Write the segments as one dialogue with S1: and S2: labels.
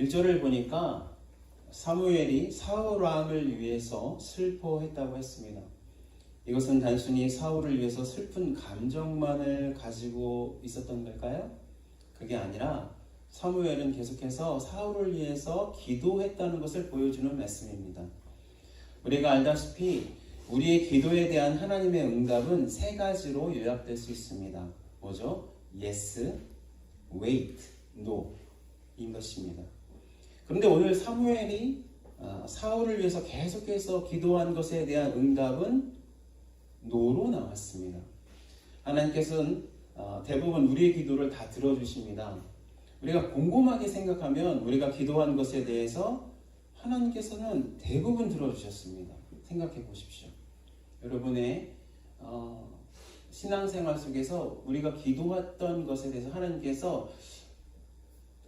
S1: 1절을 보니까 사무엘이 사울 왕을 위해서 슬퍼했다고 했습니다. 이것은 단순히 사울을 위해서 슬픈 감정만을 가지고 있었던 걸까요? 그게 아니라 사무엘은 계속해서 사울을 위해서 기도했다는 것을 보여주는 말씀입니다. 우리가 알다시피 우리의 기도에 대한 하나님의 응답은 세 가지로 요약될 수 있습니다. 뭐죠? Yes, wait, no 인 것입니다. 그런데 오늘 사무엘이 사울을 위해서 계속해서 기도한 것에 대한 응답은 no로 나왔습니다. 하나님께서는 대부분 우리의 기도를 다 들어주십니다. 우리가 곰곰하게 생각하면 우리가 기도한 것에 대해서 하나님께서는 대부분 들어주셨습니다. 생각해 보십시오. 여러분의 신앙생활 속에서 우리가 기도했던 것에 대해서 하나님께서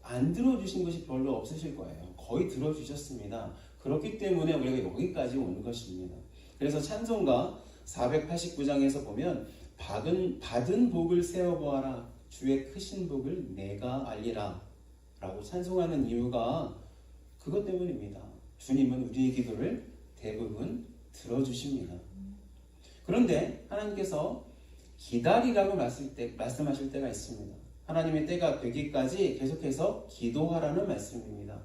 S1: 안 들어주신 것이 별로 없으실 거예요. 거의 들어주셨습니다. 그렇기 때문에 우리가 여기까지 온 것입니다. 그래서 찬송가 489장에서 보면 받은 복을 세어보아라, 주의 크신 복을 내가 알리라 라고 찬송하는 이유가 그것 때문입니다. 주님은 우리의 기도를 대부분 들어주십니다. 그런데 하나님께서 기다리라고 말씀하실 때가 있습니다. 하나님의 때가 되기까지 계속해서 기도하라는 말씀입니다.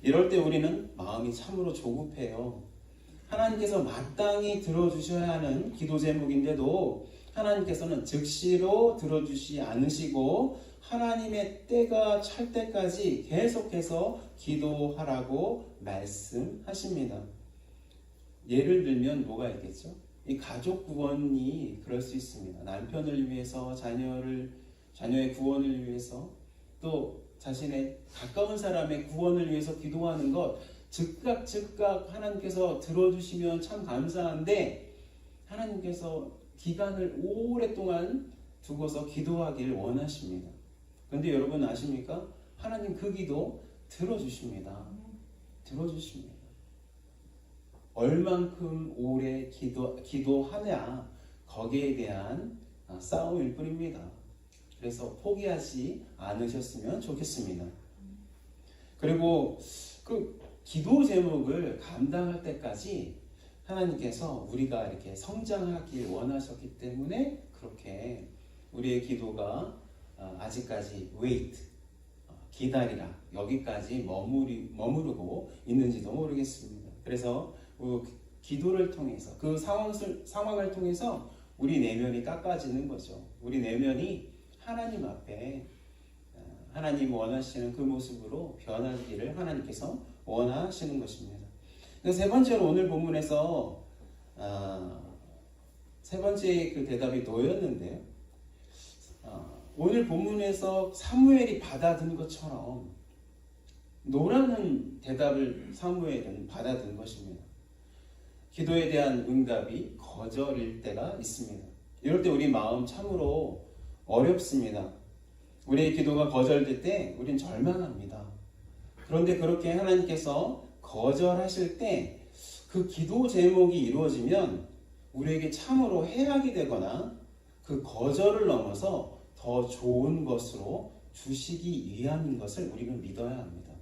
S1: 이럴 때 우리는 마음이 참으로 조급해요. 하나님께서 마땅히 들어주셔야 하는 기도 제목인데도 하나님께서는 즉시로 들어주시 않으시고 하나님의 때가 찰 때까지 계속해서 기도하라고 말씀하십니다. 예를 들면 뭐가 있겠죠? 이 가족 구원이 그럴 수 있습니다. 남편을 위해서, 자녀의 구원을 위해서, 또 자신의 가까운 사람의 구원을 위해서 기도하는 것, 즉각 하나님께서 들어주시면 참 감사한데 하나님께서 기간을 오랫동안 두고서 기도하기를 원하십니다. 그런데 여러분 아십니까? 하나님 그 기도 들어주십니다. 들어주십니다. 얼만큼 오래 기도하냐 거기에 대한 싸움일 뿐입니다. 그래서 포기하지 않으셨으면 좋겠습니다. 그리고 그 기도 제목을 감당할 때까지 하나님께서 우리가 이렇게 성장하길 원하셨기 때문에 그렇게 우리의 기도가 아직까지 wait, 기다리라 여기까지 머무르고 있는지도 모르겠습니다. 그래서 기도를 통해서 그 상황을 통해서 우리 내면이 깎아지는 거죠. 우리 내면이 하나님 앞에 하나님 원하시는 그 모습으로 변하기를 하나님께서 원하시는 것입니다. 세 번째로 오늘 본문에서 세 번째 그 대답이 노였는데요. 오늘 본문에서 사무엘이 받아든 것처럼 노라는 대답을 사무엘은 받아든 것입니다. 기도에 대한 응답이 거절일 때가 있습니다. 이럴 때 우리 마음 참으로 어렵습니다. 우리의 기도가 거절될 때 우린 절망합니다. 그런데 그렇게 하나님께서 거절하실 때 그 기도 제목이 이루어지면 우리에게 참으로 해악이 되거나 그 거절을 넘어서 더 좋은 것으로 주시기 위함인 것을 우리는 믿어야 합니다.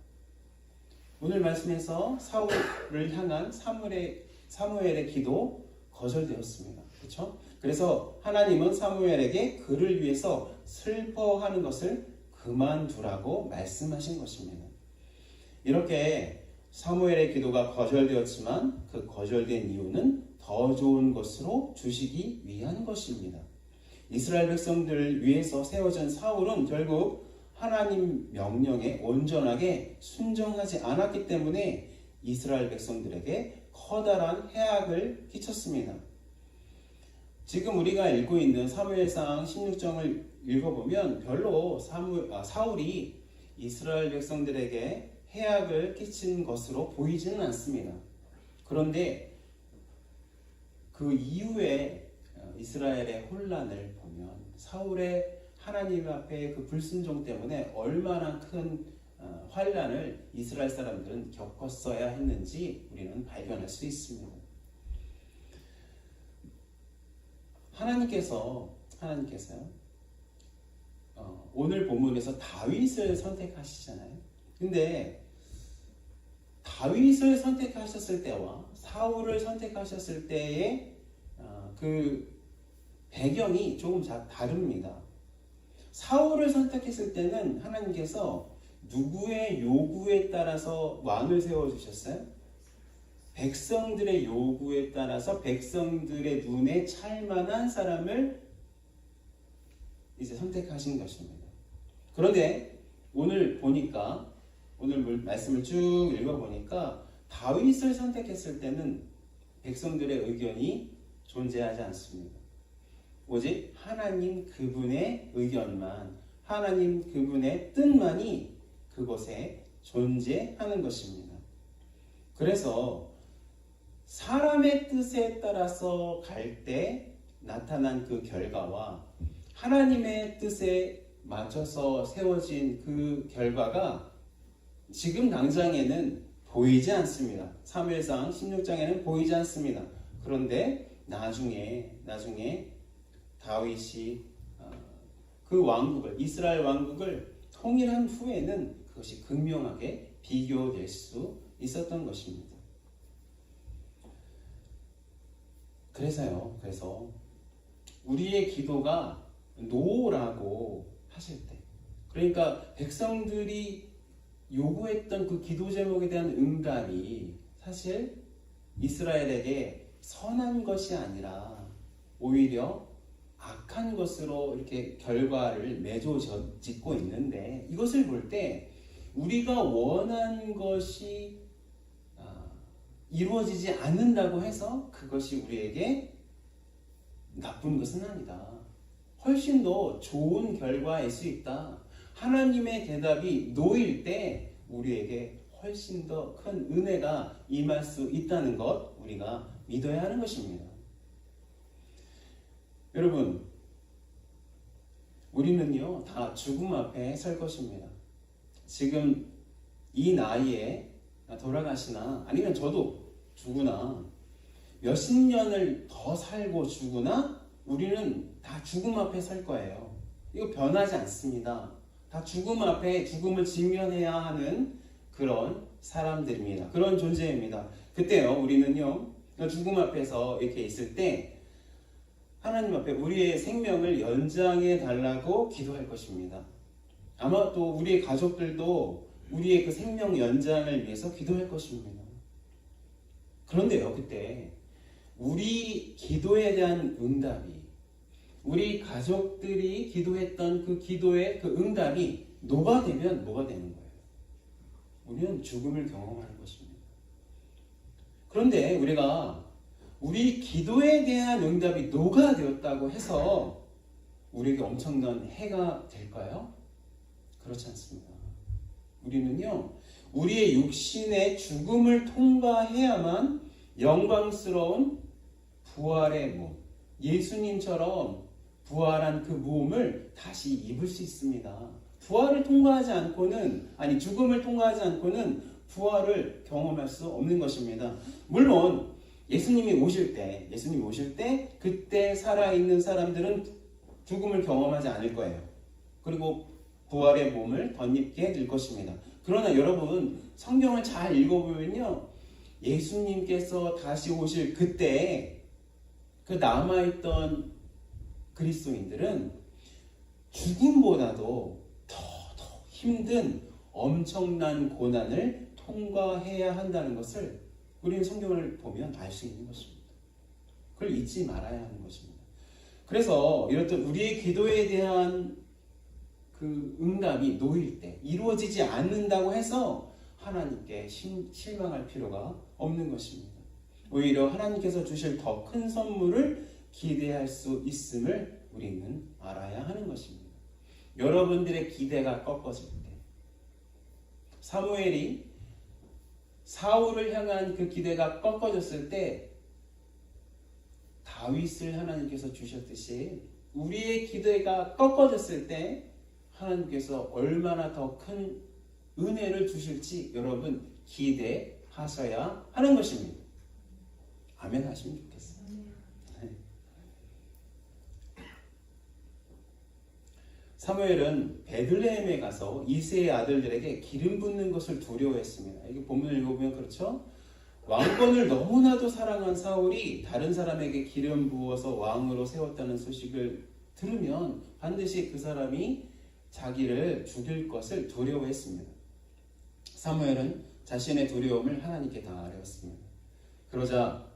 S1: 오늘 말씀에서 사울을 향한 사무엘의 기도 거절되었습니다. 그렇죠? 그래서 하나님은 사무엘에게 그를 위해서 슬퍼하는 것을 그만두라고 말씀하신 것입니다. 이렇게 사무엘의 기도가 거절되었지만 그 거절된 이유는 더 좋은 것으로 주시기 위한 것입니다. 이스라엘 백성들을 위해서 세워진 사울은 결국 하나님 명령에 온전하게 순종하지 않았기 때문에 이스라엘 백성들에게 커다란 해악을 끼쳤습니다. 지금 우리가 읽고 있는 사무엘상 16장을 읽어보면 별로 사울이 이스라엘 백성들에게 해악을 끼친 것으로 보이지는 않습니다. 그런데 그 이후에 이스라엘의 혼란을 보면 사울의 하나님 앞에 그 불순종 때문에 얼마나 큰 환란을 이스라엘 사람들은 겪었어야 했는지 우리는 발견할 수 있습니다. 하나님께서요, 오늘 본문에서 다윗을 선택하시잖아요. 근데 다윗을 선택하셨을 때와 사울을 선택하셨을 때의 그 배경이 조금 다릅니다. 사울을 선택했을 때는 하나님께서 누구의 요구에 따라서 왕을 세워주셨어요? 백성들의 요구에 따라서 백성들의 눈에 찰만한 사람을 이제 선택하신 것입니다. 그런데 오늘 보니까, 오늘 말씀을 쭉 읽어보니까 다윗을 선택했을 때는 백성들의 의견이 존재하지 않습니다. 오직 하나님 그분의 의견만, 하나님 그분의 뜻만이 그곳에 존재하는 것입니다. 그래서 사람의 뜻에 따라서 갈 때 나타난 그 결과와 하나님의 뜻에 맞춰서 세워진 그 결과가 지금 당장에는 보이지 않습니다. 사무엘상 16장에는 보이지 않습니다. 그런데 나중에 다윗이 그 왕국을, 이스라엘 왕국을 통일한 후에는 그것이 극명하게 비교될 수 있었던 것입니다. 그래서 우리의 기도가 노라고 하실 때, 그러니까 백성들이 요구했던 그 기도 제목에 대한 응답이 사실 이스라엘에게 선한 것이 아니라 오히려 악한 것으로 이렇게 결과를 맺어짓고 있는데, 이것을 볼 때 우리가 원한 것이 이루어지지 않는다고 해서 그것이 우리에게 나쁜 것은 아니다. 훨씬 더 좋은 결과일 수 있다. 하나님의 대답이 노일 때 우리에게 훨씬 더 큰 은혜가 임할 수 있다는 것, 우리가 믿어야 하는 것입니다. 여러분, 우리는요 다 죽음 앞에 설 것입니다. 지금 이 나이에 돌아가시나, 아니면 저도 죽으나, 몇십 년을 더 살고 죽으나 우리는 다 죽음 앞에 설 거예요. 이거 변하지 않습니다. 다 죽음 앞에 죽음을 직면해야 하는 그런 사람들입니다. 그런 존재입니다. 그때요 우리는요 죽음 앞에서 이렇게 있을 때 하나님 앞에 우리의 생명을 연장해 달라고 기도할 것입니다. 아마 또 우리의 가족들도 우리의 그 생명 연장을 위해서 기도할 것입니다. 그런데요, 그때 우리 기도에 대한 응답이, 우리 가족들이 기도했던 그 기도의 그 응답이 노가 되면 뭐가 되는 거예요? 우리는 죽음을 경험하는 것입니다. 그런데 우리가 우리 기도에 대한 응답이 노가 되었다고 해서 우리에게 엄청난 해가 될까요? 그렇지 않습니다. 우리는요, 우리의 육신의 죽음을 통과해야만 영광스러운 부활의 몸, 예수님처럼 부활한 그 몸을 다시 입을 수 있습니다. 부활을 통과하지 않고는, 죽음을 통과하지 않고는 부활을 경험할 수 없는 것입니다. 물론 예수님이 오실 때 그때 살아있는 사람들은 죽음을 경험하지 않을 거예요. 그리고 부활의 몸을 덧입게 될 것입니다. 그러나 여러분, 성경을 잘 읽어보면요, 예수님께서 다시 오실 그때 그 남아있던 그리스도인들은 죽음보다도 더 힘든 엄청난 고난을 통과해야 한다는 것을 우리는 성경을 보면 알 수 있는 것입니다. 그걸 잊지 말아야 하는 것입니다. 그래서 이렇듯 우리의 기도에 대한 그 응답이 놓일 때, 이루어지지 않는다고 해서 하나님께 실망할 필요가 없는 것입니다. 오히려 하나님께서 주실 더 큰 선물을 기대할 수 있음을 우리는 알아야 하는 것입니다. 여러분들의 기대가 꺾어질 때, 사무엘이 사울을 향한 그 기대가 꺾어졌을 때 다윗을 하나님께서 주셨듯이 우리의 기대가 꺾어졌을 때 하나님께서 얼마나 더 큰 은혜를 주실지 여러분 기대하셔야 하는 것입니다. 아멘 하시면 좋겠어요. 사무엘은 베들레헴에 가서 이새의 아들들에게 기름 붓는 것을 두려워했습니다. 이게 본문을 읽어보면 그렇죠. 왕권을 너무나도 사랑한 사울이 다른 사람에게 기름 부어서 왕으로 세웠다는 소식을 들으면 반드시 그 사람이 자기를 죽일 것을 두려워했습니다. 사무엘은 자신의 두려움을 하나님께 다 아뢰었습니다. 그러자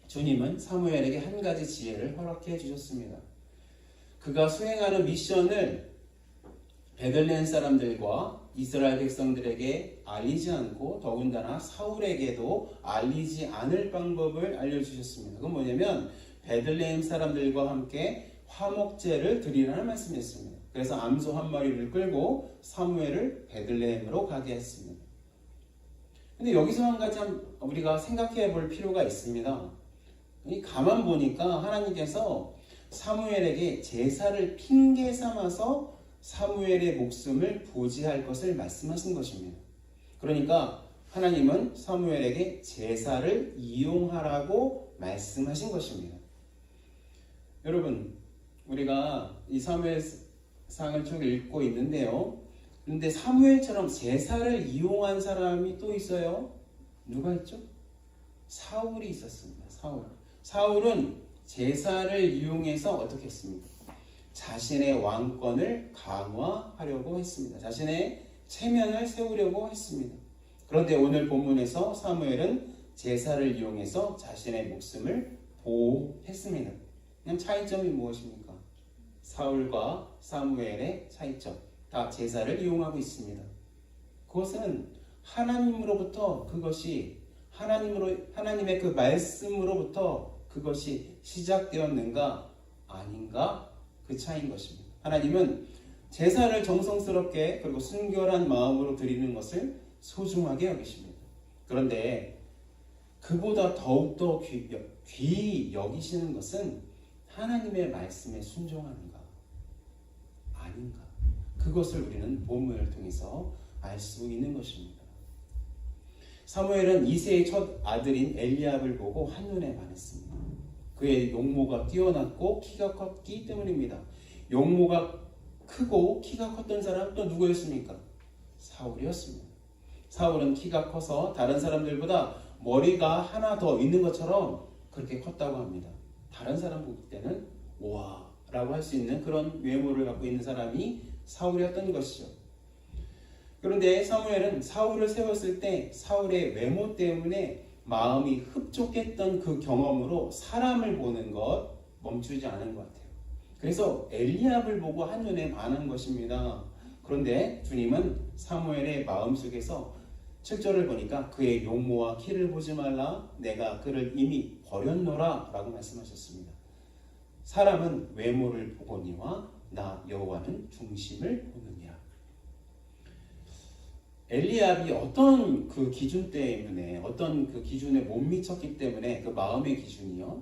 S1: 주님은 사무엘에게 한 가지 지혜를 허락해 주셨습니다. 그가 수행하는 미션을 베들레헴 사람들과 이스라엘 백성들에게 알리지 않고 더군다나 사울에게도 알리지 않을 방법을 알려주셨습니다. 그건 뭐냐면 베들레헴 사람들과 함께 화목제를 드리라는 말씀이었습니다. 그래서 암소 한 마리를 끌고 사무엘을 베들레헴으로 가게 했습니다. 근데 여기서 한 가지 우리가 생각해 볼 필요가 있습니다. 가만 보니까 하나님께서 사무엘에게 제사를 핑계 삼아서 사무엘의 목숨을 보지할 것을 말씀하신 것입니다. 그러니까 하나님은 사무엘에게 제사를 이용하라고 말씀하신 것입니다. 여러분, 우리가 이 사무엘상을 쭉 읽고 있는데요. 그런데 사무엘처럼 제사를 이용한 사람이 또 있어요. 누가 있죠? 사울이 있었습니다. 사울은 제사를 이용해서 어떻게 했습니까? 자신의 왕권을 강화하려고 했습니다. 자신의 체면을 세우려고 했습니다. 그런데 오늘 본문에서 사무엘은 제사를 이용해서 자신의 목숨을 보호했습니다. 그냥 차이점이 무엇입니까? 사울과 사무엘의 차이점. 다 제사를 이용하고 있습니다. 그것은 하나님으로부터 그것이 하나님의 그 말씀으로부터 그것이 시작되었는가 아닌가 그 차이인 것입니다. 하나님은 제사를 정성스럽게 그리고 순결한 마음으로 드리는 것을 소중하게 여기십니다. 그런데 그보다 더욱더 귀히 여기시는 것은 하나님의 말씀에 순종하는가 아닌가 그것을 우리는 본문을 통해서 알 수 있는 것입니다. 사무엘은 이새의 첫 아들인 엘리압을 보고 한눈에 반했습니다. 그의 용모가 뛰어났고 키가 컸기 때문입니다. 용모가 크고 키가 컸던 사람은 또 누구였습니까? 사울이었습니다. 사울은 키가 커서 다른 사람들보다 머리가 하나 더 있는 것처럼 그렇게 컸다고 합니다. 다른 사람 볼 때는 와 라고 할 수 있는 그런 외모를 갖고 있는 사람이 사울이었던 것이죠. 그런데 사무엘은 사울을 세웠을 때 사울의 외모 때문에 마음이 흡족했던 그 경험으로 사람을 보는 것 멈추지 않은 것 같아요. 그래서 엘리압을 보고 한눈에 반한 것입니다. 그런데 주님은 사무엘의 마음속에서 7절을 보니까 그의 용모와 키를 보지 말라 내가 그를 이미 버렸노라 라고 말씀하셨습니다. 사람은 외모를 보거니와 나 여호와는 중심을 보느니라. 엘리압이 어떤 그 기준 때문에 어떤 그 기준에 못 미쳤기 때문에 그 마음의 기준이요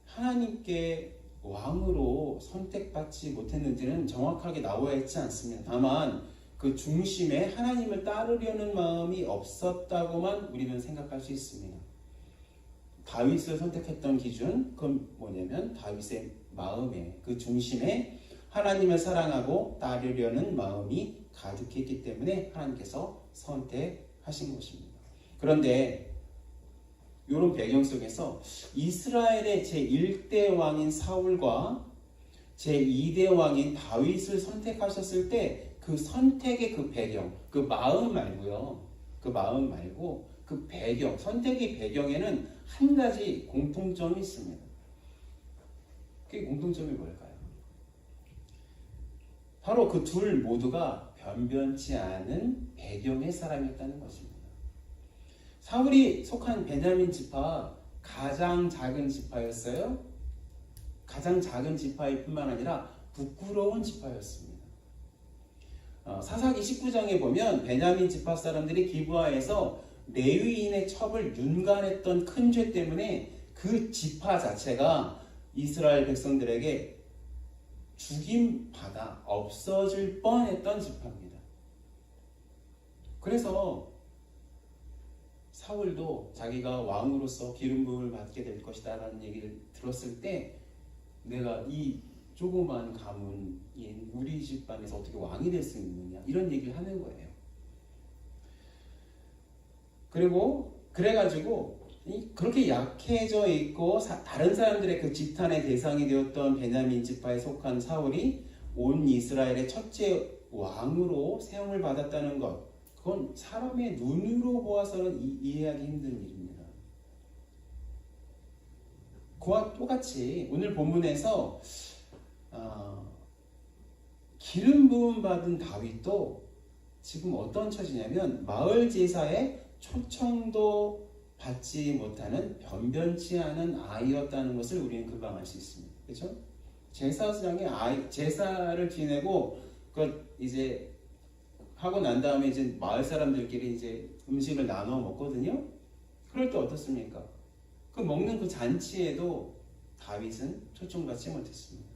S1: 하나님께 왕으로 선택받지 못했는지는 정확하게 나와 있지 않습니다. 다만 그 중심에 하나님을 따르려는 마음이 없었다고만 우리는 생각할 수 있습니다. 다윗을 선택했던 기준 그건 뭐냐면 다윗의 마음에 그 중심에 하나님을 사랑하고 따르려는 마음이 가득했기 때문에 하나님께서 선택하신 것입니다. 그런데 이런 배경 속에서 이스라엘의 제1대 왕인 사울과 제2대 왕인 다윗을 선택하셨을 때 그 선택의 그 배경, 그 마음 말고요. 그 마음 말고 그 배경, 선택의 배경에는 한 가지 공통점이 있습니다. 그게 공통점이 뭘까요? 바로 그 둘 모두가 변변치 않은 배경의 사람이었다는 것입니다. 사울이 속한 베냐민 지파 가장 작은 지파였어요. 가장 작은 지파일 뿐만 아니라 부끄러운 지파였습니다. 사사기 19장에 보면 베냐민 지파 사람들이 기브아에서 레위인의 첩을 윤관했던 큰 죄 때문에 그 지파 자체가 이스라엘 백성들에게 죽임받아 없어질 뻔했던 지파입니다. 그래서 사울도 자기가 왕으로서 기름 부음을 받게 될 것이다 라는 얘기를 들었을 때 내가 이 조그만 가문인 우리 집안에서 어떻게 왕이 될 수 있느냐 이런 얘기를 하는 거예요. 그리고 그래가지고 그렇게 약해져 있고 다른 사람들의 그 지탄의 대상이 되었던 베냐민 지파에 속한 사울이 온 이스라엘의 첫째 왕으로 세움을 받았다는 것, 그건 사람의 눈으로 보아서는 이해하기 힘든 일입니다. 그와 똑같이 오늘 본문에서 기름 부음 받은 다윗도 지금 어떤 처지냐면 마을 제사에 초청도 받지 못하는 변변치 않은 아이였다는 것을 우리는 금방 알 수 있습니다. 그렇죠? 제사장의 제사를 지내고 이제 하고 난 다음에 이제 마을 사람들끼리 이제 음식을 나눠 먹거든요. 그럴 때 어떻습니까? 그 먹는 그 잔치에도 다윗은 초청받지 못했습니다.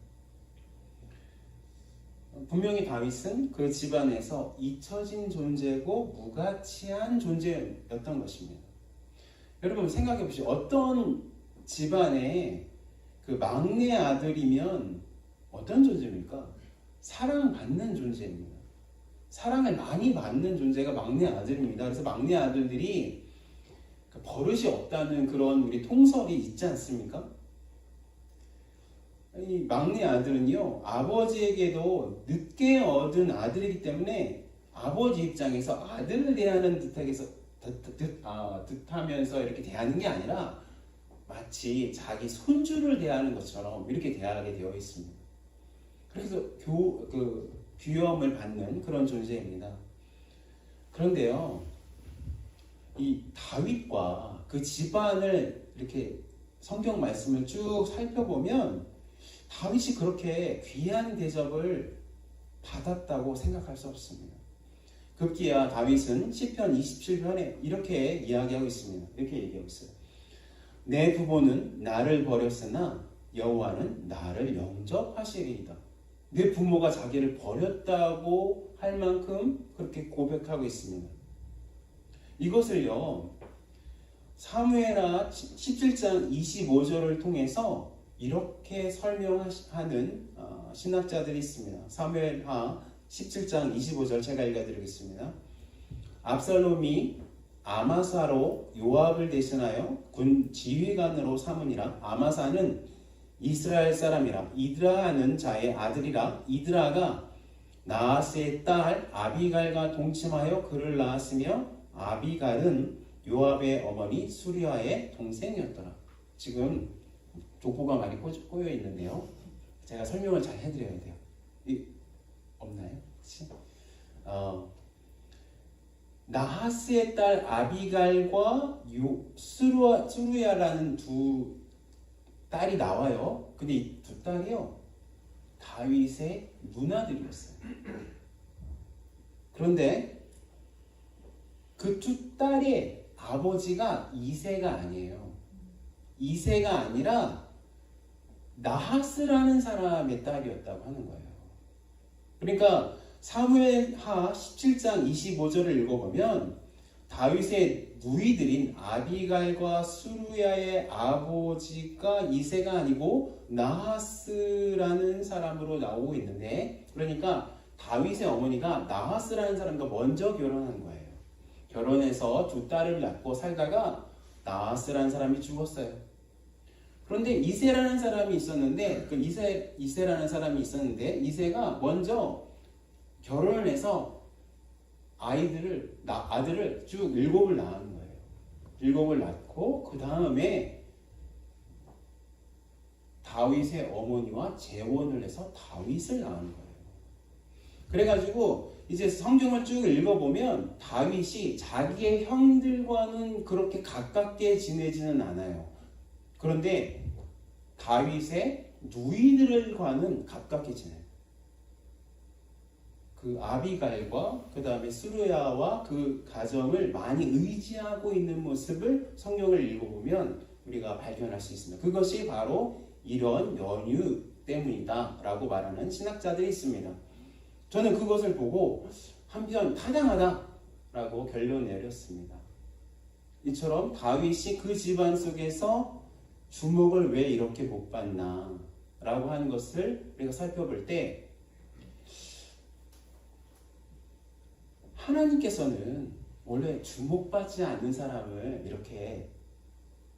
S1: 분명히 다윗은 그 집안에서 잊혀진 존재고 무가치한 존재였던 것입니다. 여러분 생각해 보시죠. 어떤 집안의 그 막내 아들이면 어떤 존재입니까? 사랑받는 존재입니다. 사랑을 많이 받는 존재가 막내 아들입니다. 그래서 막내 아들들이 버릇이 없다는 그런 우리 통설이 있지 않습니까? 이 막내 아들은요, 아버지에게도 늦게 얻은 아들이기 때문에 아버지 입장에서 아들을 대하는 듯하면서 이렇게 대하는 게 아니라 마치 자기 손주를 대하는 것처럼 이렇게 대하게 되어 있습니다. 그래서 귀여움을 받는 그런 존재입니다. 그런데요, 이 다윗과 그 집안을 이렇게 성경 말씀을 쭉 살펴보면 다윗이 그렇게 귀한 대접을 받았다고 생각할 수 없습니다. 급기야 다윗은 시편 27편에 이렇게 이야기하고 있습니다. 이렇게 얘기하고 있어요. 내 부모는 나를 버렸으나 여호와는 나를 영접하시리이다. 내 부모가 자기를 버렸다고 할 만큼 그렇게 고백하고 있습니다. 이것을요, 사무엘하 17장 25절을 통해서 이렇게 설명하는 신학자들이 있습니다. 사무엘하 17장 25절 제가 읽어드리겠습니다. 압살롬이 아마사로 요압을 대신하여 군 지휘관으로 삼으니라. 아마사는 이스라엘 사람이라. 이드라하는 자의 아들이라. 이드라가 나하스의 딸 아비갈과 동침하여 그를 낳았으며 아비갈은 요압의 어머니 수리아의 동생이었더라. 지금 족보가 많이 꼬여 있는데요. 제가 설명을 잘 해드려야 돼요. 없나요? 혹시? 나하스의 딸 아비갈과 수루야라는 두 딸이 나와요. 근데 이 두 딸이요, 다윗의 누나들이었어요. 그런데 그 두 딸의 아버지가 이새가 아니에요. 이새가 아니라 나하스라는 사람의 딸이었다고 하는 거예요. 그러니까 사무엘하 17장 25절을 읽어보면 다윗의 누이들인 아비갈과 수루야의 아버지가 이새가 아니고 나하스라는 사람으로 나오고 있는데, 그러니까 다윗의 어머니가 나하스라는 사람과 먼저 결혼한 거예요. 결혼해서 두 딸을 낳고 살다가 나하스라는 사람이 죽었어요. 그런데 이새라는 사람이 있었는데, 그 이새라는 사람이 있었는데, 이새가 먼저 결혼을 해서 아들을 쭉 7을 낳은 거예요. 7을 낳고 그 다음에 다윗의 어머니와 재혼을 해서 다윗을 낳은 거예요. 그래가지고 이제 성경을 쭉 읽어보면 다윗이 자기의 형들과는 그렇게 가깝게 지내지는 않아요. 그런데 다윗의 누이들과는 가깝게 지내요. 그 아비갈과 그 다음에 수르야와 그 가정을 많이 의지하고 있는 모습을 성경을 읽어보면 우리가 발견할 수 있습니다. 그것이 바로 이런 연유 때문이다 라고 말하는 신학자들이 있습니다. 저는 그것을 보고 한편 타당하다 라고 결론 내렸습니다. 이처럼 다윗이 그 집안 속에서 주목을 왜 이렇게 못 받나, 라고 하는 것을 우리가 살펴볼 때 하나님께서는 원래 주목받지 않는 사람을 이렇게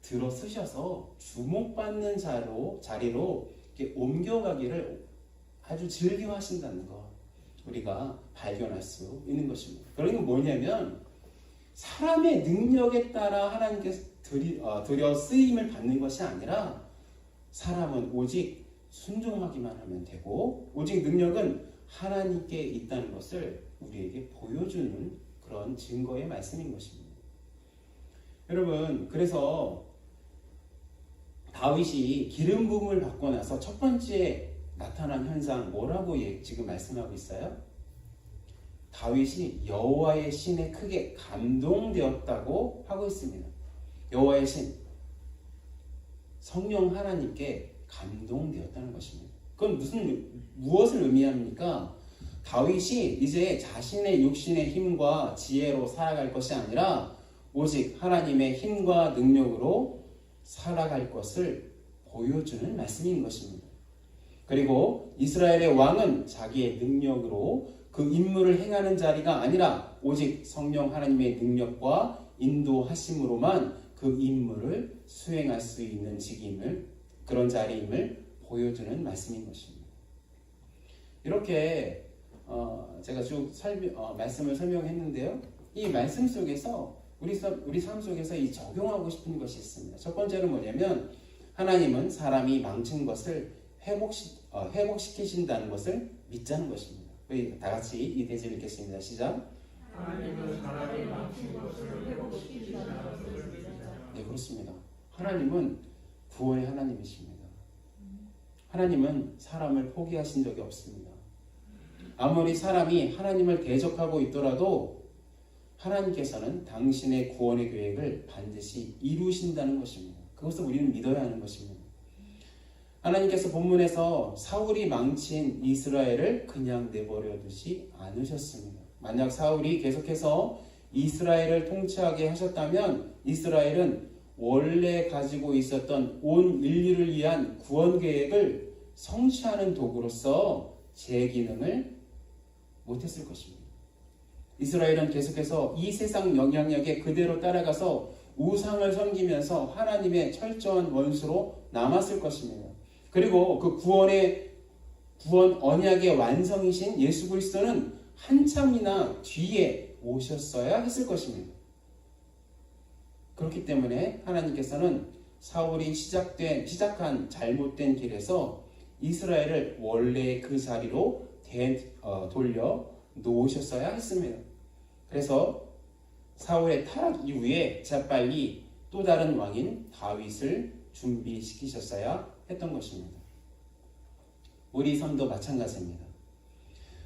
S1: 들어 쓰셔서 주목받는 자리로 이렇게 옮겨가기를 아주 즐겨 하신다는 것 우리가 발견할 수 있는 것입니다. 그러니까 뭐냐면 사람의 능력에 따라 하나님께서 들여 쓰임을 받는 것이 아니라 사람은 오직 순종하기만 하면 되고 오직 능력은 하나님께 있다는 것을 우리에게 보여주는 그런 증거의 말씀인 것입니다. 여러분, 그래서 다윗이 기름 부음을 받고 나서 첫 번째 나타난 현상 뭐라고 지금 말씀하고 있어요? 다윗이 여호와의 신에 크게 감동되었다고 하고 있습니다. 여호와의 신, 성령 하나님께 감동되었다는 것입니다. 그건 무엇을 의미합니까? 다윗이 이제 자신의 육신의 힘과 지혜로 살아갈 것이 아니라 오직 하나님의 힘과 능력으로 살아갈 것을 보여주는 말씀인 것입니다. 그리고 이스라엘의 왕은 자기의 능력으로 그 임무를 행하는 자리가 아니라 오직 성령 하나님의 능력과 인도하심으로만 그 임무를 수행할 수 있는 직임을 그런 자리임을 보여주는 말씀인 것입니다. 이렇게 제가 쭉 말씀을 설명했는데요. 이 말씀 속에서 우리 삶 속에서 이 적용하고 싶은 것이 있습니다. 첫 번째는 뭐냐면 하나님은 사람이 망친 것을 회복시키신다는 것을 믿자는 것입니다. 우리 다 같이 이 대절 읽겠습니다. 시작.
S2: 하나님은 사람이 망친 것을 회복시키신다는 것을 믿자.
S1: 네, 그렇습니다. 하나님은 구원의 하나님이십니다. 하나님은 사람을 포기하신 적이 없습니다. 아무리 사람이 하나님을 대적하고 있더라도 하나님께서는 당신의 구원의 계획을 반드시 이루신다는 것입니다. 그것을 우리는 믿어야 하는 것입니다. 하나님께서 본문에서 사울이 망친 이스라엘을 그냥 내버려 두지 않으셨습니다. 만약 사울이 계속해서 이스라엘을 통치하게 하셨다면 이스라엘은 원래 가지고 있었던 온 인류를 위한 구원 계획을 성취하는 도구로서 제 기능을 못했을 것입니다. 이스라엘은 계속해서 이 세상 영향력에 그대로 따라가서 우상을 섬기면서 하나님의 철저한 원수로 남았을 것입니다. 그리고 그 구원 언약의 완성이신 예수 그리스도는 한참이나 뒤에 오셨어야 했을 것입니다. 그렇기 때문에 하나님께서는 사울이 시작한 잘못된 길에서 이스라엘을 원래 그 자리로 돌려 놓으셨어야 했습니다. 그래서 사울의 타락 이후에 재빨리 또 다른 왕인 다윗을 준비시키셨어야 했던 것입니다. 우리 삶도 마찬가지입니다.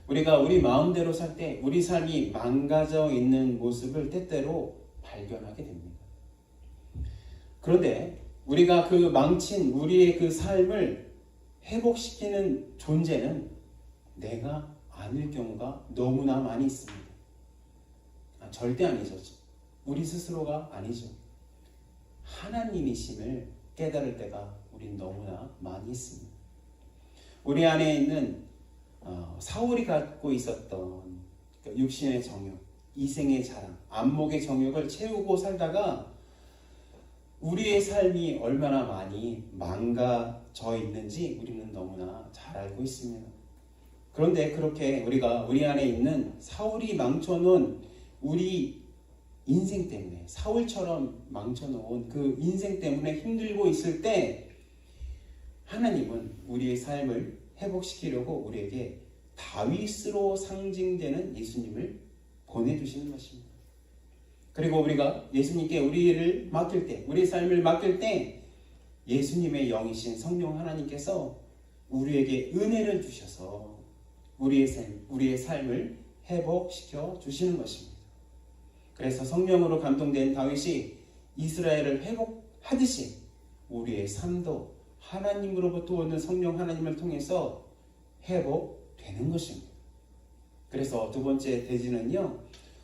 S1: 우리가 우리 마음대로 살 때 우리 삶이 망가져 있는 모습을 때때로 발견하게 됩니다. 그런데 우리가 그 망친 우리의 그 삶을 회복시키는 존재는 내가 아닐 경우가 너무나 많이 있습니다. 절대 아니죠. 우리 스스로가 아니죠. 하나님이심을 깨달을 때가 우린 너무나 많이 있습니다. 우리 안에 있는 사울이 갖고 있었던 육신의 정욕, 이생의 자랑, 안목의 정욕을 채우고 살다가 우리의 삶이 얼마나 많이 망가져 있는지 우리는 너무나 잘 알고 있습니다. 그런데 그렇게 우리가 우리 안에 있는 사울이 망쳐놓은 우리 인생 때문에 사울처럼 망쳐놓은 그 인생 때문에 힘들고 있을 때 하나님은 우리의 삶을 회복시키려고 우리에게 다윗으로 상징되는 예수님을 보내주시는 것입니다. 그리고 우리가 예수님께 우리를 맡길 때, 우리의 삶을 맡길 때 예수님의 영이신 성령 하나님께서 우리에게 은혜를 주셔서 우리의 삶을 회복시켜 주시는 것입니다. 그래서 성령으로 감동된 다윗이 이스라엘을 회복하듯이 우리의 삶도 하나님으로부터 오는 성령 하나님을 통해서 회복되는 것입니다. 그래서 두 번째 대지는요,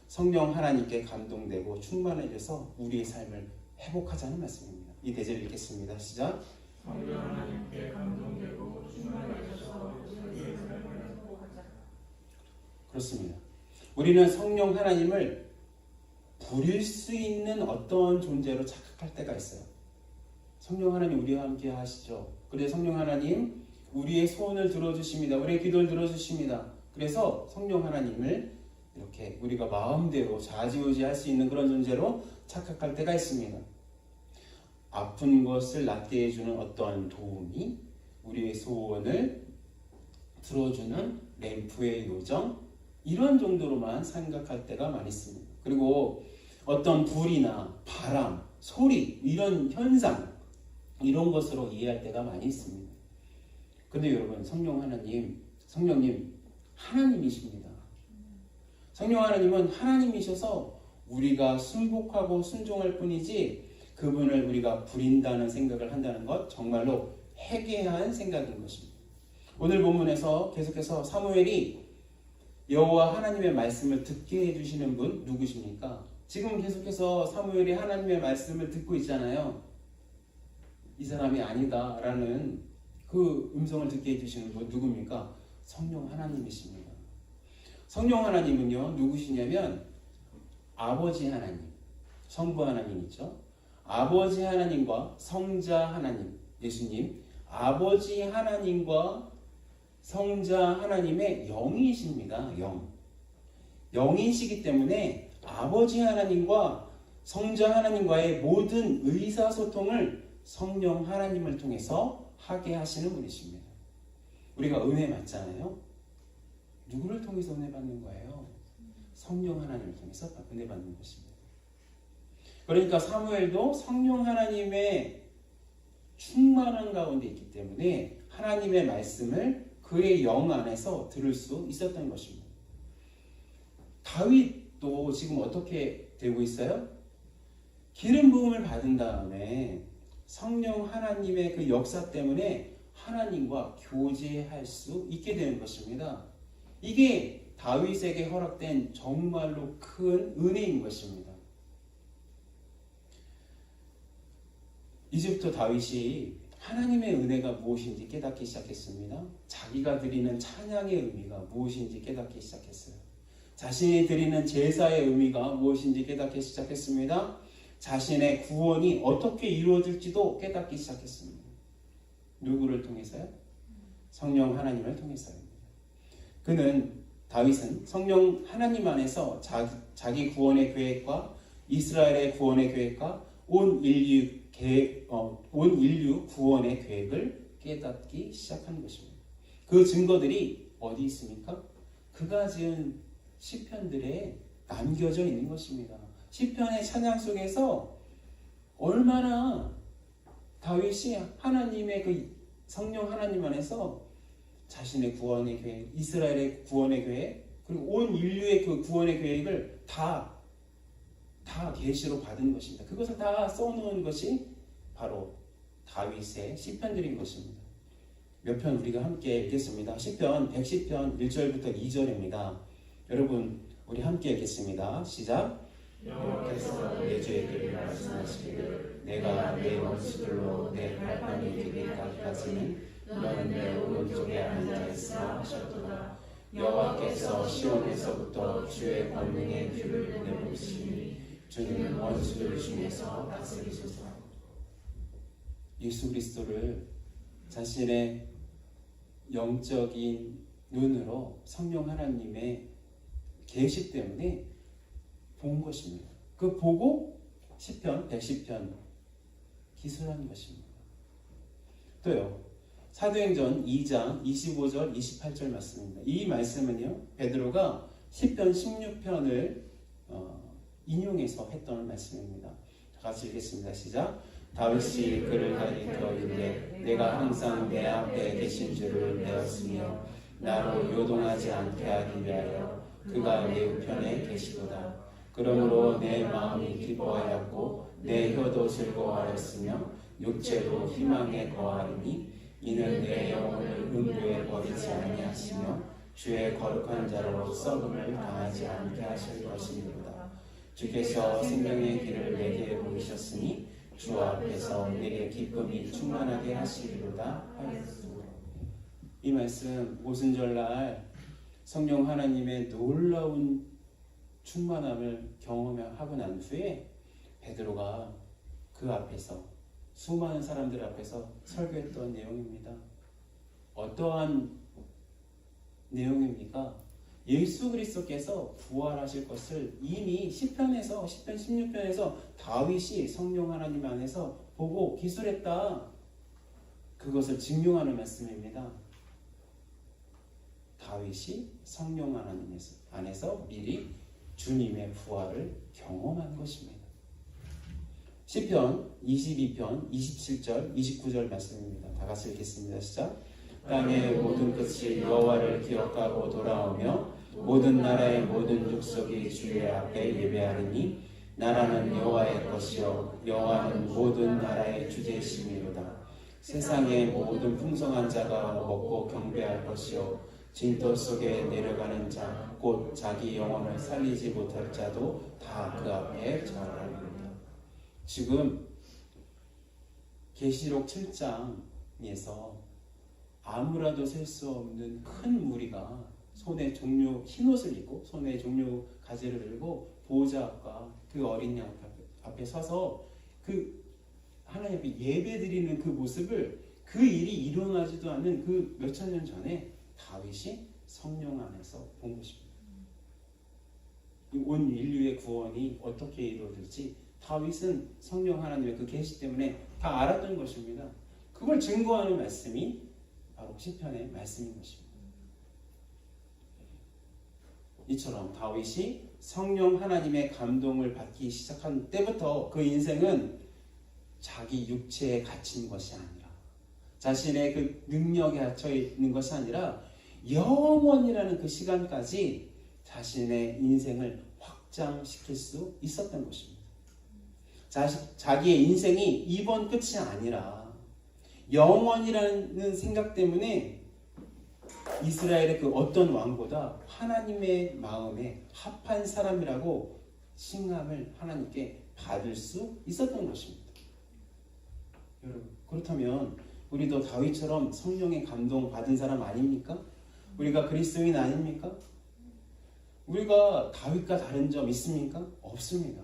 S1: 성령 하나님께 감동되고 충만해져서 우리의 삶을 회복하자는 말씀입니다. 이 대지를 읽겠습니다. 시작.
S2: 성령 하나님께 감동되고 충만하셔서 우리의 삶을 회복하자.
S1: 그렇습니다. 우리는 성령 하나님을 부릴 수 있는 어떤 존재로 착각할 때가 있어요. 성령 하나님 우리와 함께 하시죠. 그래서 성령 하나님 우리의 소원을 들어주십니다. 우리의 기도를 들어주십니다. 그래서 성령 하나님을 이렇게 우리가 마음대로 좌지우지할 수 있는 그런 존재로 착각할 때가 있습니다. 아픈 것을 낫게 해주는 어떤 도움이, 우리의 소원을 들어주는 램프의 요정, 이런 정도로만 생각할 때가 많이 있습니다. 그리고 어떤 불이나 바람, 소리, 이런 현상, 이런 것으로 이해할 때가 많이 있습니다. 근데 여러분, 성령님 하나님이십니다. 성령 하나님은 하나님이셔서 우리가 순복하고 순종할 뿐이지 그분을 우리가 부린다는 생각을 한다는 것, 정말로 해괴한 생각인 것입니다. 오늘 본문에서 계속해서 사무엘이 여호와 하나님의 말씀을 듣게 해주시는 분 누구십니까? 지금 계속해서 사무엘이 하나님의 말씀을 듣고 있잖아요. 이 사람이 아니다 라는 그 음성을 듣게 해주시는 분 누굽니까? 성령 하나님이십니다. 성령 하나님은요 누구시냐면 아버지 하나님, 성부 하나님 있죠. 아버지 하나님과 성자 하나님, 예수님, 아버지 하나님과 성자 하나님의 영이십니다. 영이시기 때문에 아버지 하나님과 성자 하나님과의 모든 의사소통을 성령 하나님을 통해서 하게 하시는 분이십니다. 우리가 은혜 받잖아요. 누구를 통해서 은혜 받는 거예요? 성령 하나님을 통해서 은혜 받는 것입니다. 그러니까 사무엘도 성령 하나님의 충만한 가운데 있기 때문에 하나님의 말씀을 그의 영 안에서 들을 수 있었던 것입니다. 다윗도 지금 어떻게 되고 있어요? 기름 부음을 받은 다음에 성령 하나님의 그 역사 때문에 하나님과 교제할 수 있게 되는 것입니다. 이게 다윗에게 허락된 정말로 큰 은혜인 것입니다. 이제부터 다윗이 하나님의 은혜가 무엇인지 깨닫기 시작했습니다. 자기가 드리는 찬양의 의미가 무엇인지 깨닫기 시작했어요. 자신이 드리는 제사의 의미가 무엇인지 깨닫기 시작했습니다. 자신의 구원이 어떻게 이루어질지도 깨닫기 시작했습니다. 누구를 통해서요? 성령 하나님을 통해서입니다. 다윗은 성령 하나님 안에서 자기 구원의 계획과 이스라엘의 구원의 계획과 온 인류 구원의 계획을 깨닫기 시작한 것입니다. 그 증거들이 어디 있습니까? 그가 지은 시편들에 남겨져 있는 것입니다. 시편의 찬양 속에서 얼마나 다윗이 하나님의 그 성령 하나님 안에서 자신의 구원의 계획, 이스라엘의 구원의 계획, 그리고 온 인류의 그 구원의 계획을 다 계시로 받은 것입니다. 그것을 다 써놓은 것이 바로 다윗의 시편들인 것입니다. 몇 편 우리가 함께 읽겠습니다. 시편 110편 1절부터 2절입니다. 여러분 우리 함께 읽겠습니다. 시작.
S2: 여호와께서
S1: 내 죄를 말씀하시기를 내가 내 원수들로 내 발판이 되기까지는 너는 내 오른쪽에 앉아있으라 하셨도다. 여호와께서 시온에서부터 주의 권능의 귀를 내보시니 주는 원수들 중에서 다스리소서. 예수 그리스도를 자신의 영적인 눈으로 성령 하나님의 계시 때문에 본 것입니다. 그 보고 시편 110편 기술한 것입니다. 또요. 사도행전 2장 25절 28절 말씀입니다. 이 말씀은요. 베드로가 시편 16편을 인용해서 했던 말씀입니다. 같이 읽겠습니다. 시작. 다윗이 그를 가리켜 내가 항상 내 앞에 계신 줄을 배웠으며 나로 요동하지 않게 하기 위하여 그가 내 우편에 계시도다. 그러므로 내 마음이 기뻐하였고 내 혀도 즐거워하였으며 육체도 희망에 거하리니 이는 내 영혼을 음부에 버리지 아니하시며 주의 거룩한 자로 썩음을 당하지 않게 하실 것이니로다. 주께서 생명의 길을 내게 보이셨으니 주 앞에서 내게 기쁨이 충만하게 하시리로다 하였으므로. 이 말씀 오순절날 성령 하나님의 놀라운 충만함을 경험하고 난 후에 베드로가 그 앞에서 수많은 사람들 앞에서 설교했던 내용입니다. 어떠한 내용입니까? 예수 그리스도께서 부활하실 것을 이미 시편 16편에서 다윗이 성령 하나님 안에서 보고 기술했다. 그것을 증명하는 말씀입니다. 다윗이 성령 하나님 안에서 미리 주님의 부활을 경험한 것입니다. 시편 22편 27절 29절 말씀입니다. 다 같이 읽겠습니다. 시작. 땅의 모든 끝이 여호와를 기억하고 돌아오며 모든 나라의 모든 족속이 주의 앞에 예배하리니 나라는 여호와의 것이요 여호와는 모든 나라의 주제이심이로다. 세상의 모든 풍성한 자가 먹고 경배할 것이요 진토 속에 내려가는 자 곧 자기 영혼을 살리지 못할 자도 다 그 앞에 절하리로다. 지금 계시록 7장에서 아무라도 셀 수 없는 큰 무리가 손에 종려 흰옷을 입고 손에 종려 가지를 들고 보호자 앞과 그 어린 양 앞에 서서 그 하나님 앞에 예배 드리는 그 모습을 그 일이 일어나지도 않은 그 몇천 년 전에 다윗이 성령 안에서 본 것입니다. 온 인류의 구원이 어떻게 이루어질지 다윗은 성령 하나님의 그 계시 때문에 다 알았던 것입니다. 그걸 증거하는 말씀이 바로 시편의 말씀인 것입니다. 이처럼 다윗이 성령 하나님의 감동을 받기 시작한 때부터 그 인생은 자기 육체에 갇힌 것이 아니라 자신의 그 능력에 갇혀 있는 것이 아니라 영원이라는 그 시간까지 자신의 인생을 확장시킬 수 있었던 것입니다. 자기의 인생이 이번 끝이 아니라 영원이라는 생각 때문에 이스라엘의 그 어떤 왕보다 하나님의 마음에 합한 사람이라고 칭함을 하나님께 받을 수 있었던 것입니다. 여러분, 그렇다면 우리도 다윗처럼 성령의 감동 받은 사람 아닙니까? 우리가 그리스도인 아닙니까? 우리가 다윗과 다른 점 있습니까? 없습니다.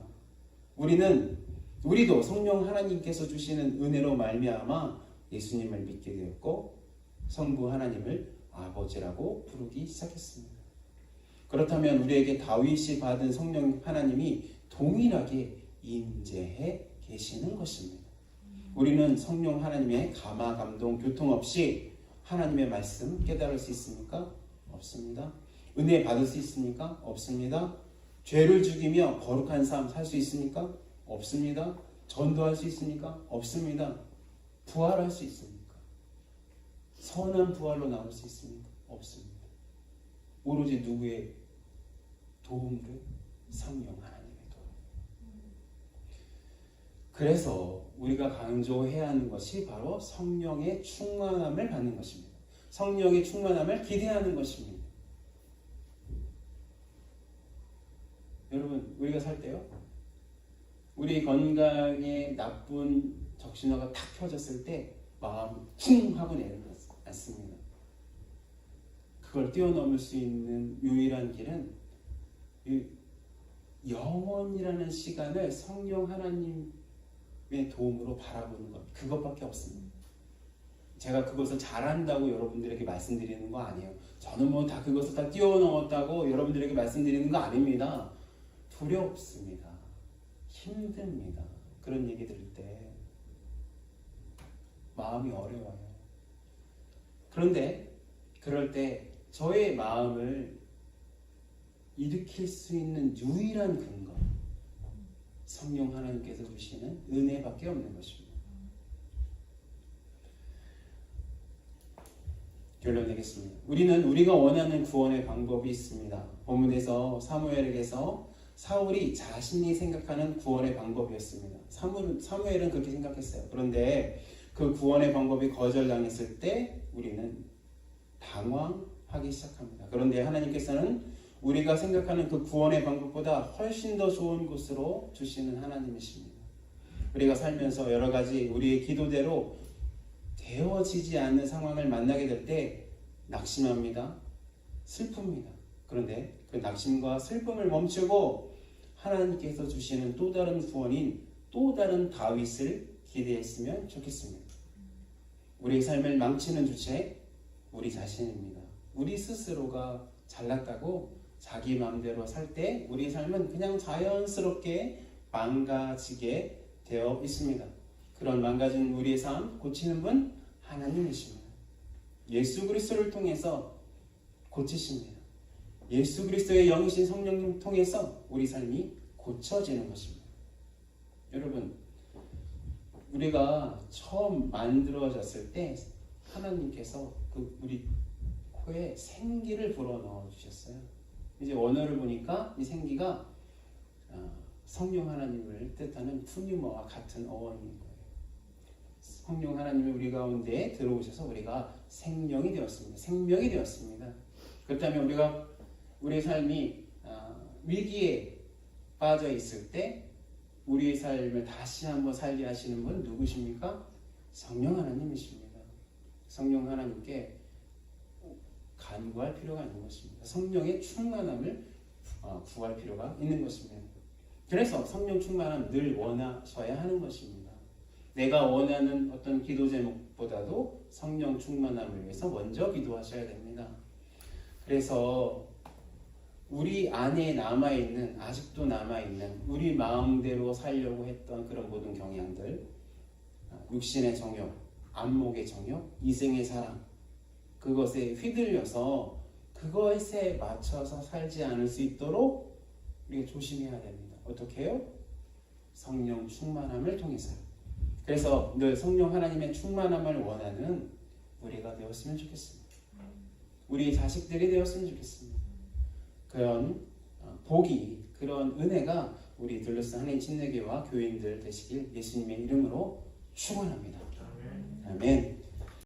S1: 우리도 성령 하나님께서 주시는 은혜로 말미암아 예수님을 믿게 되었고 성부 하나님을 아버지라고 부르기 시작했습니다. 그렇다면 우리에게 다윗이 받은 성령 하나님이 동일하게 임재해 계시는 것입니다. 우리는 성령 하나님의 감화, 감동, 교통 없이 하나님의 말씀 깨달을 수 있습니까? 없습니다. 은혜 받을 수 있습니까? 없습니다. 죄를 죽이며 거룩한 삶 살 수 있습니까? 없습니다. 전도할 수 있습니까? 없습니다. 부활할 수 있습니까? 선한 부활로 나올 수 있습니까? 없습니다. 오로지 누구의 도움으로? 성령 하나님의 도움. 그래서 우리가 강조해야 하는 것이 바로 성령의 충만함을 받는 것입니다. 성령의 충만함을 기대하는 것입니다. 여러분, 우리가 살 때요, 우리 건강에 나쁜 적신호가 탁 펴졌을 때 마음이 쿵 하고 내려앉습니다. 그걸 뛰어넘을 수 있는 유일한 길은 영원이라는 시간을 성령 하나님의 도움으로 바라보는 것, 그것밖에 없습니다. 제가 그것을 잘한다고 여러분들에게 말씀드리는 거 아니에요. 저는 뭐 다 그것을 다 뛰어넘었다고 여러분들에게 말씀드리는 거 아닙니다. 두렵습니다. 힘듭니다. 그런 얘기 들을 때 마음이 어려워요. 그런데 그럴 때 저의 마음을 일으킬 수 있는 유일한 근거, 성령 하나님께서 주시는 은혜밖에 없는 것입니다. 결론 내겠습니다. 우리는 우리가 원하는 구원의 방법이 있습니다. 본문에서 사무엘에게서 사울이 자신이 생각하는 구원의 방법이었습니다. 사무엘은 그렇게 생각했어요. 그런데 그 구원의 방법이 거절당했을 때 우리는 당황하기 시작합니다. 그런데 하나님께서는 우리가 생각하는 그 구원의 방법보다 훨씬 더 좋은 곳으로 주시는 하나님이십니다. 우리가 살면서 여러 가지 우리의 기도대로 되어지지 않는 상황을 만나게 될 때 낙심합니다. 슬픕니다. 그런데 그 낙심과 슬픔을 멈추고 하나님께서 주시는 또 다른 구원인 또 다른 다윗을 기대했으면 좋겠습니다. 우리의 삶을 망치는 주체 우리 자신입니다. 우리 스스로가 잘났다고 자기 마음대로 살 때 우리의 삶은 그냥 자연스럽게 망가지게 되어 있습니다. 그런 망가진 우리의 삶 고치는 분 하나님이십니다. 예수 그리스도를 통해서 고치십니다. 예수 그리스도의 영이신 성령님 통해서 우리 삶이 고쳐지는 것입니다. 여러분, 우리가 처음 만들어졌을 때 하나님께서 우리 코에 생기를 불어넣어 주셨어요. 이제 원어를 보니까 이 생기가 성령 하나님을 뜻하는 푸뉴머와 같은 어원인 거예요. 성령 하나님이 우리 가운데 들어오셔서 우리가 생명이 되었습니다. 생명이 되었습니다. 그렇다면 우리의 삶이 위기에 빠져 있을 때 우리의 삶을 다시 한번 살게 하시는 분 누구십니까? 성령 하나님이십니다. 성령 하나님께 간구할 필요가 있는 것입니다. 성령의 충만함을 구할 필요가 있는 것입니다. 그래서 성령 충만함 늘 원하셔야 하는 것입니다. 내가 원하는 어떤 기도 제목보다도 성령 충만함을 위해서 먼저 기도하셔야 됩니다. 그래서 우리 안에 아직도 남아있는 우리 마음대로 살려고 했던 그런 모든 경향들, 육신의 정욕, 안목의 정욕, 이생의 사랑, 그것에 휘둘려서 그것에 맞춰서 살지 않을 수 있도록 우리가 조심해야 됩니다. 어떻게 해요? 성령 충만함을 통해서요. 그래서 늘 성령 하나님의 충만함을 원하는 우리가 되었으면 좋겠습니다. 우리 자식들이 되었으면 좋겠습니다. 그런 복이, 그런 은혜가 우리 둘러싼 하나님 침례교회와 교인들 되시길 예수님의 이름으로 축원합니다. 아멘.